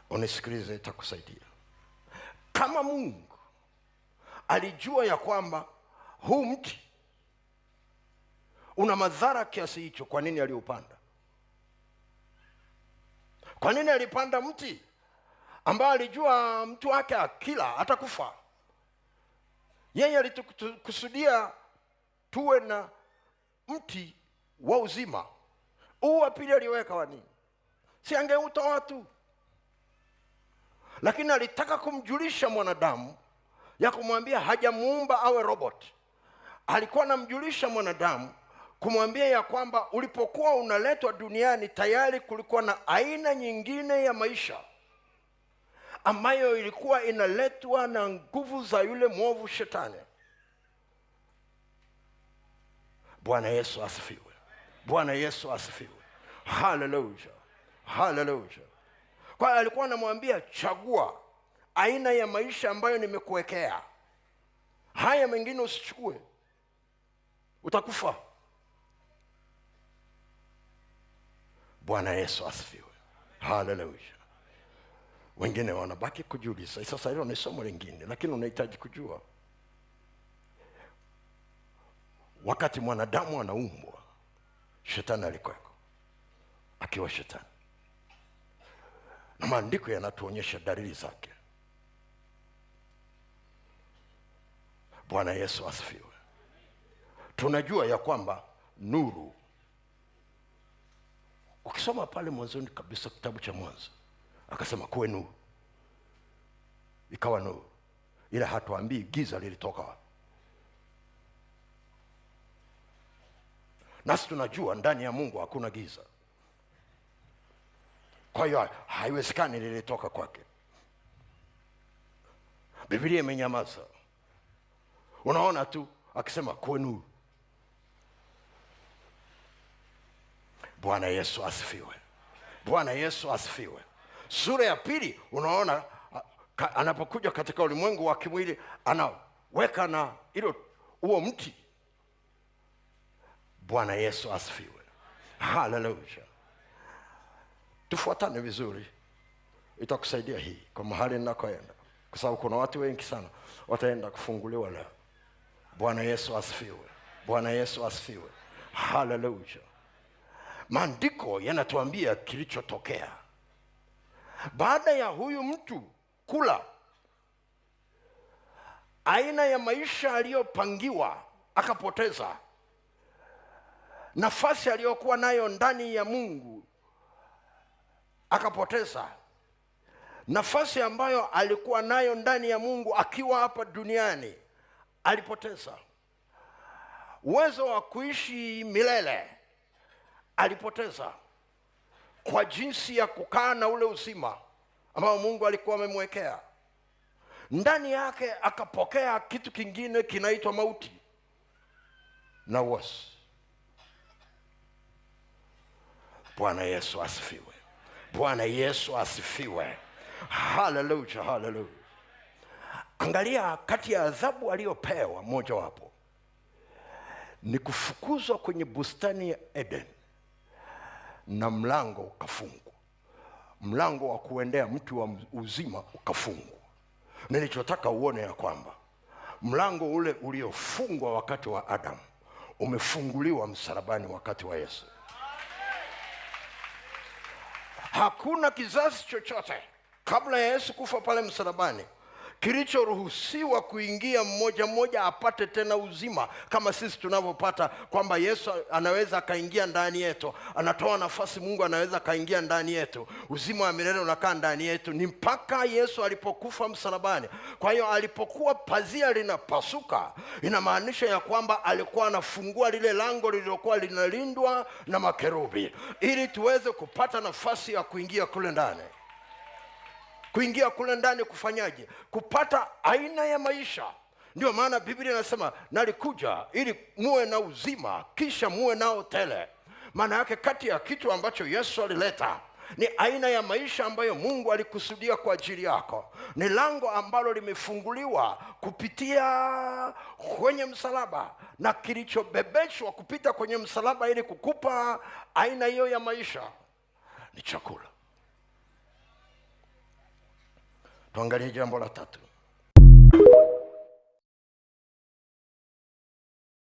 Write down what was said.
unisikilize, itakusaidia. Kama Mungu alijua ya kwamba huu mti una madhara kiasi hicho, kwa nini aliupanda? Kwa nini alipanda mti ambao alijua mtu wake akila atakufa? Yeye alitukusudia tuwe na mti wa uzima. Huu wa pili aliweka wa nini? Si angeutoa tu, lakini alitaka kumjulisha mwanadamu, ya kumwambia hajamuumba awe robot. Alikuwa anamjulisha mwanadamu kumwambia ya kwamba ulipokuwa unaletwa duniani tayari kulikuwa na aina nyingine ya maisha ambayo ilikuwa inaletwa na nguvu za yule mwovu Shetani. Bwana Yesu asifiwe. Bwana Yesu asifiwe. Hallelujah. Hallelujah. Kwa alikuwa anamwambia, chagua aina ya maisha ambayo nimekuwekea. Haya mengine usichukue, utakufa. Bwana Yesu asifiwe. Hallelujah. Wengine wanabaki kujiuliza. Sasa hilo ni somo lingine, lakini unahitaji kujua. Wakati mwanadamu anaumbwa, Shetani alikuweko akiwa Shetani, na maandiko yanatuonyesha dalili zake. Bwana Yesu asifiwe. Tunajua ya kwamba nuru, ukisoma pale mwanzoni kabisa kitabu cha Mwanzo, akasema kuwe nuru, ikawa nuru. Ila hatuambii giza lilitoka wapi. Nasi tunajua ndani ya Mungu hakuna giza, kwa hiyo haiwezekani lilitoka kwake. Biblia imenyamaza. Unaona tu akisema kuwe nuru. Bwana Yesu asifiwe. Bwana Yesu asifiwe. Sura ya pili unaona anapokuja katika ulimwengu wa kimwili, anaweka na huo mti. Bwana Yesu asifiwe. Hallelujah. Tufuatane vizuri, itakusaidia hii kwa mahali ninakoenda, kwa sababu kuna watu wengi sana wataenda kufunguliwa leo. Bwana Yesu asifiwe. Bwana Yesu asifiwe. Hallelujah. Maandiko yanatuambia kilichotokea baada ya huyu mtu kula aina ya maisha aliyopangiwa, akapoteza nafasi aliyokuwa nayo ndani ya Mungu, akapoteza nafasi ambayo alikuwa nayo ndani ya Mungu akiwa hapa duniani. Alipoteza uwezo wa kuishi milele, alipoteza kwa jinsi ya kukaa na ule uzima ambao Mungu alikuwa amemwekea ndani yake. Akapokea kitu kingine kinaitwa mauti na uasi. Bwana Yesu asifiwe. Bwana Yesu asifiwe. Hallelujah, hallelujah. Angalia, kati ya adhabu aliyopewa moja wapo ni kufukuzwa kwenye bustani ya Eden, na mlango ukafungwa. Mlango wa kuendea mti wa uzima ukafungwa. Nilichotaka uone ya kwamba mlango ule uliofungwa wakati wa Adam umefunguliwa msalabani wakati wa Yesu. Hakuna kizazi chochote kabla ya Yesu kufa pale msalabani kilichoruhusiwa kuingia mmoja mmoja apate tena uzima kama sisi tunavyopata, kwamba Yesu anaweza akaingia ndani yetu, anatoa nafasi, Mungu anaweza akaingia ndani yetu, uzima wa milele unakaa ndani yetu. Ni mpaka Yesu alipokufa msalabani. Kwa hiyo alipokuwa pazia linapasuka, inamaanisha ya kwamba alikuwa anafungua lile lango lililokuwa linalindwa na makerubi, ili tuweze kupata nafasi ya kuingia kule ndani. Kuingia kule ndani kufanyaje? Kupata aina ya maisha. Ndio maana Biblia inasema nalikuja ili muwe na uzima, kisha muwe nao tele. Maana yake kati ya kitu ambacho Yesu alileta ni aina ya maisha ambayo Mungu alikusudia kwa ajili yako. Ni lango ambalo limefunguliwa kupitia kwenye msalaba, na kilichobebeshwa kupita kwenye msalaba ili kukupa aina hiyo ya maisha ni chakula. Tuangalie jambo la tatu.